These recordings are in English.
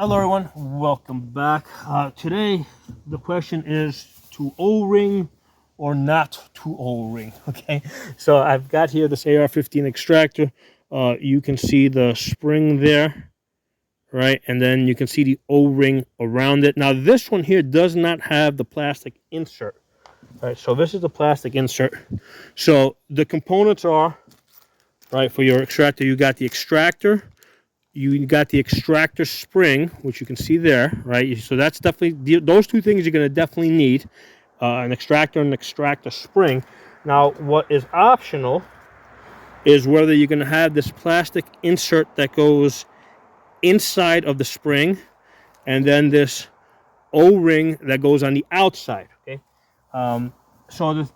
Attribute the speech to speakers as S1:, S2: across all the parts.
S1: Hello everyone, welcome back. Today the question is to O-ring or not to O-ring. Okay, so I've got here this AR-15 extractor. You can see the spring there, right? And then you can see the O-ring around it. Now this one here does not have the plastic insert. Right, so this is the plastic insert. So the components are, right, for your extractor, you got the extractor, you got the extractor spring, which you can see there, right? So that's definitely, those two things you're going to definitely need, an extractor and an extractor spring. Now, what is optional is whether you're going to have this plastic insert that goes inside of the spring, and then this O-ring that goes on the outside, okay? So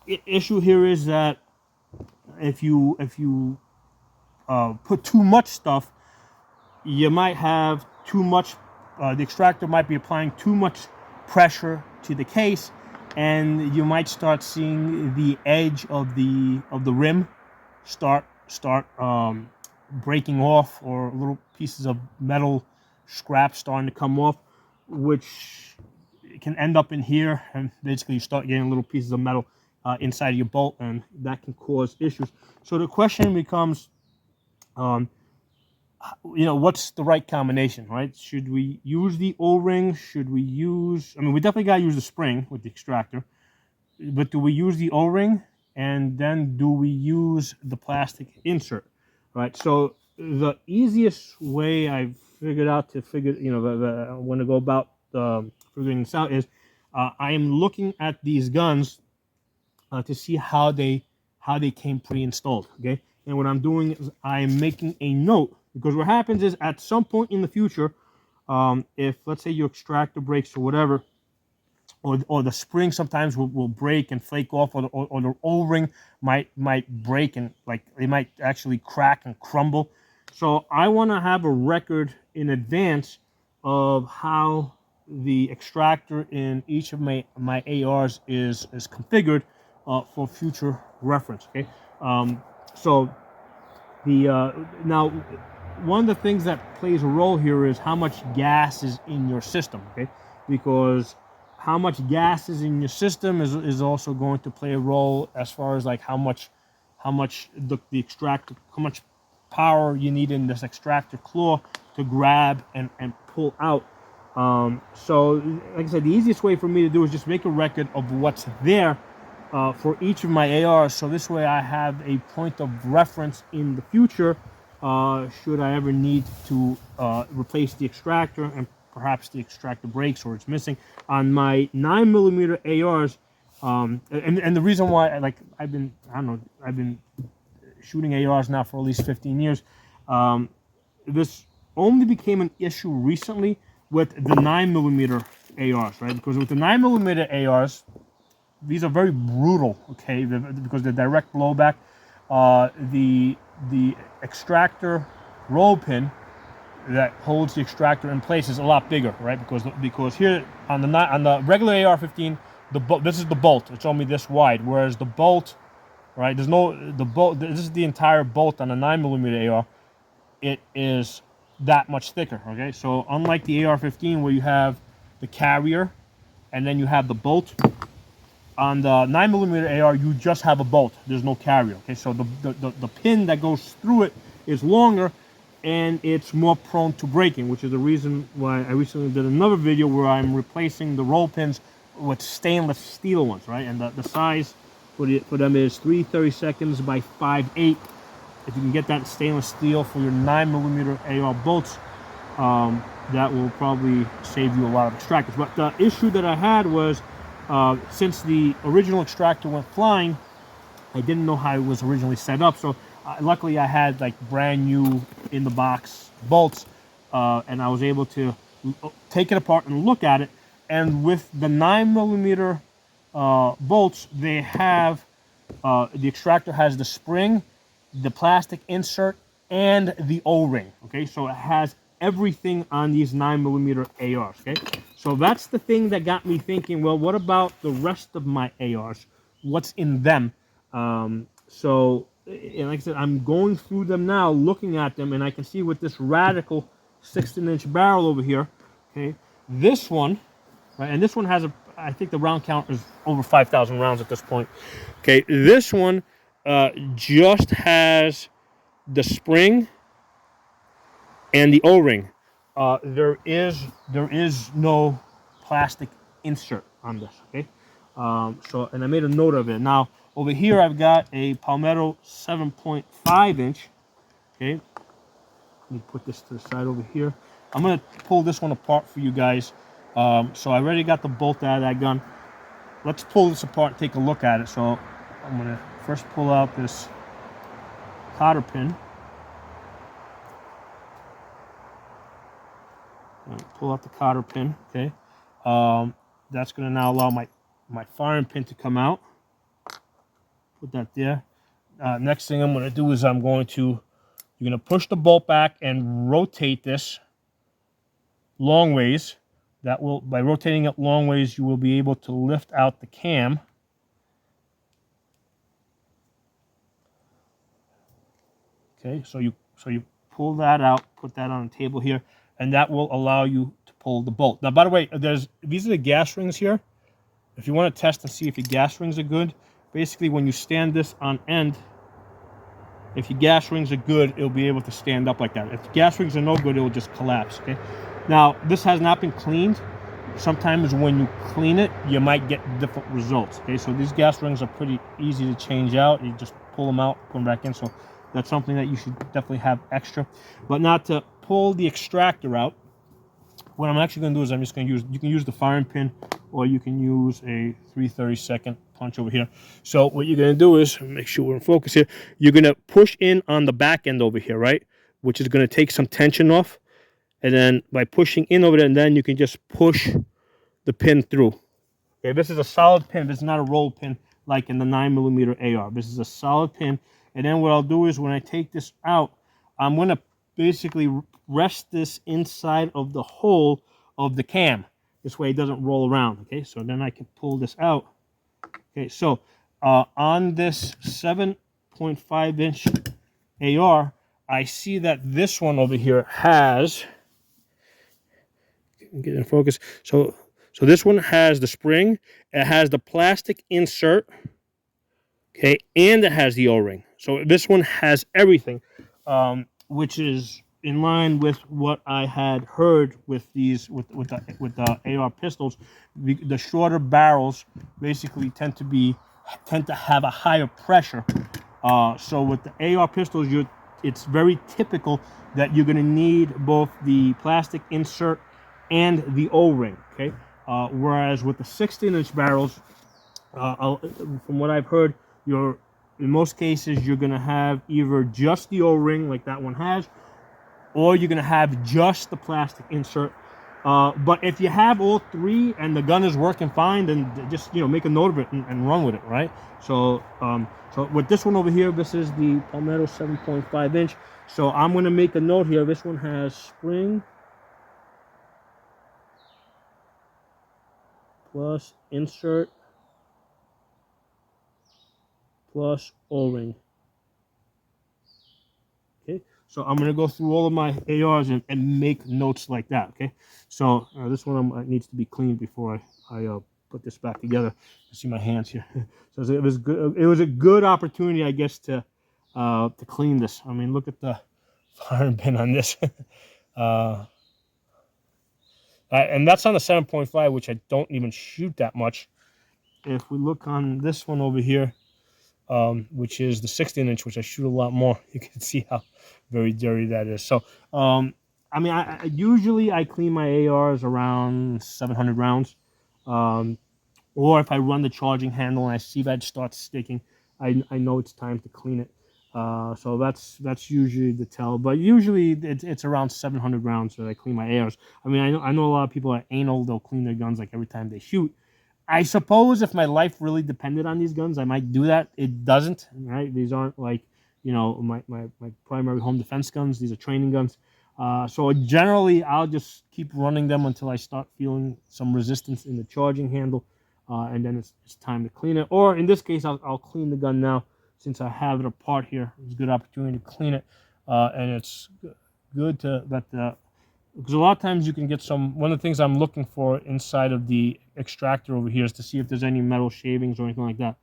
S1: the issue here is that if you put too much stuff, you might have too much, the extractor might be applying too much pressure to the case, and you might start seeing the edge of the rim start breaking off, or little pieces of metal scrap starting to come off, which can end up in here, and basically you start getting little pieces of metal inside of your bolt, and that can cause issues. So the question becomes, what's the right combination, right? Should we use the O-ring? Should we use, we definitely got to use the spring with the extractor, but do we use the O-ring? And then do we use the plastic insert, right? So the easiest way I've figured out to figure, when to go about figuring this out is, I am looking at these guns to see how they came pre-installed, okay? And what I'm doing is I'm making a note, because what happens is at some point in the future, if let's say your extractor breaks or whatever, or the spring sometimes will break and flake off, or the O-ring might break, and like they might actually crack and crumble. So I want to have a record in advance of how the extractor in each of my ARs is configured for future reference. Okay, so the now one of the things that plays a role here is how much gas is in your system. Okay, because how much gas is in your system is also going to play a role as far as like how much the extractor, how much power you need in this extractor claw to grab and pull out. So like I said, the easiest way for me to do is just make a record of what's there for each of my ARs, so this way I have a point of reference in the future should I ever need to replace the extractor, and perhaps the extractor breaks or it's missing. On my 9mm ARs, and the reason why I've been shooting ARs now for at least 15 years. This only became an issue recently with the 9mm ARs, right? Because with the 9mm ARs, these are very brutal, okay, because the direct blowback, the extractor roll pin that holds the extractor in place is a lot bigger, right? Because here on the regular AR-15, this is the bolt. It's only this wide, whereas the bolt, right? This is the entire bolt on a 9mm AR. It is that much thicker. Okay, so unlike the AR-15 where you have the carrier and then you have the bolt, on the 9mm AR you just have a bolt. There's no carrier. Okay, so the pin that goes through it is longer, and it's more prone to breaking, which is the reason why I recently did another video where I'm replacing the roll pins with stainless steel ones, right? And the size for them is 3/32 by 5/8. If you can get that stainless steel for your 9mm AR bolts, that will probably save you a lot of extractors. But the issue that I had was, since the original extractor went flying, I didn't know how it was originally set up. So luckily I had like brand new in the box bolts, and I was able to take it apart and look at it. And with the 9mm bolts, they have the extractor has the spring, the plastic insert, and the O-ring. Okay, so it has everything on these 9mm ARs. Okay, so that's the thing that got me thinking, well, what about the rest of my ARs? What's in them? So, and like I said, I'm going through them now, looking at them, and I can see with this radical 16-inch barrel over here. Okay, this one, right, and this one has I think the round count is over 5,000 rounds at this point. Okay, this one just has the spring and the O-ring. There is no plastic insert on this. Okay, and I made a note of it. Now over here I've got a Palmetto 7.5 inch. Okay, let me put this to the side over here. I'm gonna pull this one apart for you guys. So I already got the bolt out of that gun. Let's pull this apart and take a look at it. So I'm gonna first pull out this cotter pin. Pull out the cotter pin. Okay, that's gonna now allow my firing pin to come out. Put that there. Next thing I'm gonna do is you're gonna push the bolt back and rotate this long ways. By rotating it long ways, you will be able to lift out the cam. Okay, so you pull that out, put that on the table here, and that will allow you to pull the bolt. Now, by the way, these are the gas rings here. If you want to test and see if your gas rings are good, basically when you stand this on end, if your gas rings are good, it'll be able to stand up like that. If the gas rings are no good, it will just collapse. Okay. Now, this has not been cleaned. Sometimes when you clean it, you might get different results. Okay, so these gas rings are pretty easy to change out. You just pull them out, put them back in. So that's something that you should definitely have extra. But not to pull the extractor out, what I'm actually going to do is I'm just going to you can use the firing pin, or you can use a 3/32 punch over here. So what you're going to do is, make sure we're in focus here, you're going to push in on the back end over here, right? Which is going to take some tension off. And then by pushing in over there, and then you can just push the pin through. Okay, this is a solid pin. This is not a roll pin like in the 9mm AR. This is a solid pin. And then what I'll do is when I take this out, I'm going to basically rest this inside of the hole of the cam. This way it doesn't roll around. Okay, so then I can pull this out. Okay, so on this 7.5 inch AR, I see that this one over here has, get in focus. So this one has the spring, it has the plastic insert, okay, and it has the O-ring. So this one has everything, which is in line with what I had heard with these with the AR pistols. The shorter barrels basically tend to have a higher pressure. So with the AR pistols, it's very typical that you're going to need both the plastic insert and the O-ring, okay? Whereas with the 16-inch barrels, from what I've heard, in most cases, you're going to have either just the O-ring like that one has, or you're going to have just the plastic insert. But if you have all three and the gun is working fine, then just make a note of it and run with it, right? So with this one over here, this is the Palmetto 7.5 inch. So I'm going to make a note here. This one has spring plus insert plus O-ring. Okay, so I'm going to go through all of my ARs and make notes like that. Okay, so this one needs to be cleaned before I put this back together. You see my hands here. So it was good. It was a good opportunity, I guess, to clean this. I mean, look at the firing pin on this. And that's on the 7.5, which I don't even shoot that much. If we look on this one over here, which is the 16-inch, which I shoot a lot more, you can see how very dirty that is. So, I mean, I usually clean my ARs around 700 rounds. Or if I run the charging handle and I see that it starts sticking, I know it's time to clean it. So that's usually the tell. But usually it's around 700 rounds that I clean my ARs. I mean, I know a lot of people are anal. They'll clean their guns like every time they shoot. I suppose if my life really depended on these guns, I might do that. It doesn't, right? These aren't like, my primary home defense guns. These are training guns. So generally, I'll just keep running them until I start feeling some resistance in the charging handle. And then it's time to clean it. Or in this case, I'll clean the gun now since I have it apart here. It's a good opportunity to clean it. And it's good to let because a lot of times you can get some. One of the things I'm looking for inside of the extractor over here is to see if there's any metal shavings or anything like that.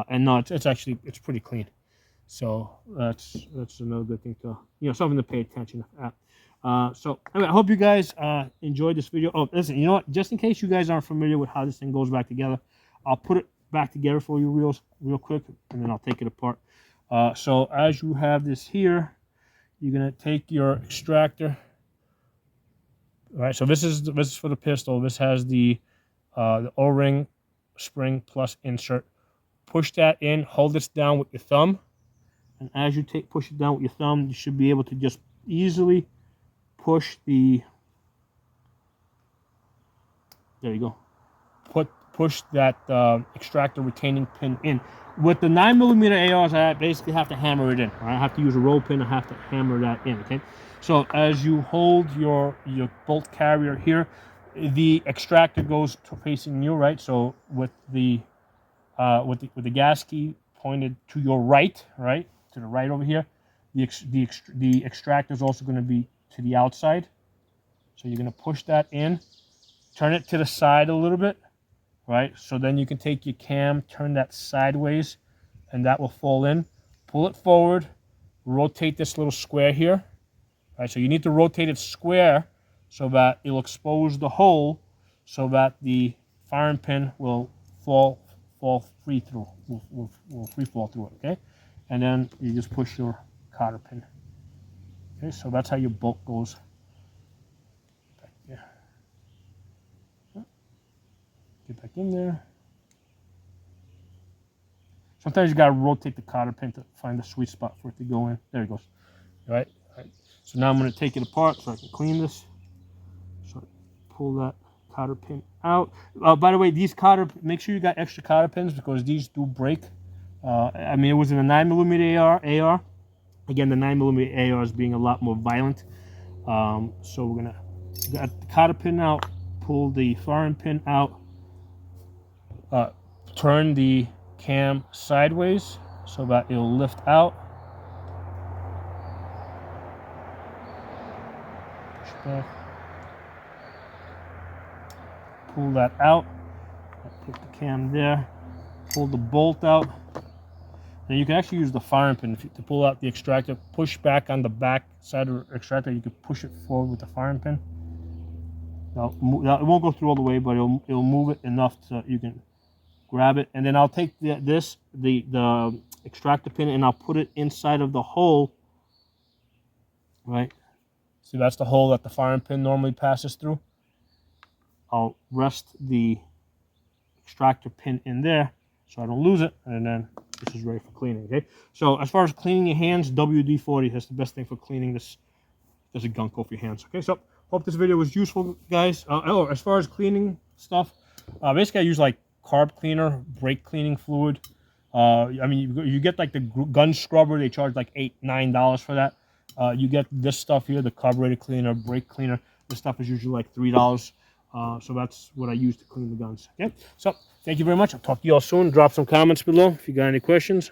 S1: And no, it's actually pretty clean. So that's another good thing to, something to pay attention at. So anyway, I hope you guys enjoyed this video. Oh, listen, you know what? Just in case you guys aren't familiar with how this thing goes back together, I'll put it back together for you real quick, and then I'll take it apart. So as you have this here, you're gonna take your extractor. All right. So this is for the pistol. This has the O-ring spring plus insert. Push that in. Hold this down with your thumb. And as you push it down with your thumb, you should be able to just easily push the. There you go. Push that extractor retaining pin in. With the 9mm ARs, I basically have to hammer it in. I have to use a roll pin. I have to hammer that in. Okay. So as you hold your bolt carrier here, the extractor goes facing you, right? So with the gas key pointed to your right, to the right over here, the extractor is also going to be to the outside. So you're going to push that in, turn it to the side a little bit, right? So then you can take your cam, turn that sideways, and that will fall in. Pull it forward, rotate this little square here, right? So you need to rotate it square so that it'll expose the hole, so that the firing pin will fall free through, will free fall through it, okay? And then you just push your cotter pin. Okay, so that's how your bolt goes back there. Get back in there. Sometimes you gotta rotate the cotter pin to find the sweet spot for it to go in. There it goes. All right. So now I'm gonna take it apart so I can clean this. So pull that cotter pin out. By the way, these make sure you got extra cotter pins, because these do break. I mean, it was in a 9mm AR. Again, the 9mm AR is being a lot more violent. So we're gonna get the cotter pin out, pull the firing pin out, turn the cam sideways so that it'll lift out. Push back. Pull that out. Put the cam there. Pull the bolt out. And you can actually use the firing pin to pull out the extractor. Push back on the back side of the extractor. You can push it forward with the firing pin. Now it won't go through all the way, but it'll move it enough so you can grab it. And then I'll take the extractor pin, and I'll put it inside of the hole. Right. See, that's the hole that the firing pin normally passes through. I'll rest the extractor pin in there so I don't lose it, and then this is ready for cleaning. Okay, so as far as cleaning your hands, WD-40, that's the best thing for cleaning this gunk off your hands. Okay, so hope this video was useful, guys. As far as cleaning stuff, basically I use like carb cleaner, brake cleaning fluid. I mean, you get like the gun scrubber. They charge like $8-9 for that. You get this stuff here, the carburetor cleaner, brake cleaner. This stuff is usually like $3. So that's what I use to clean the guns. Okay, so thank you very much. I'll talk to you all soon. Drop some comments below if you got any questions.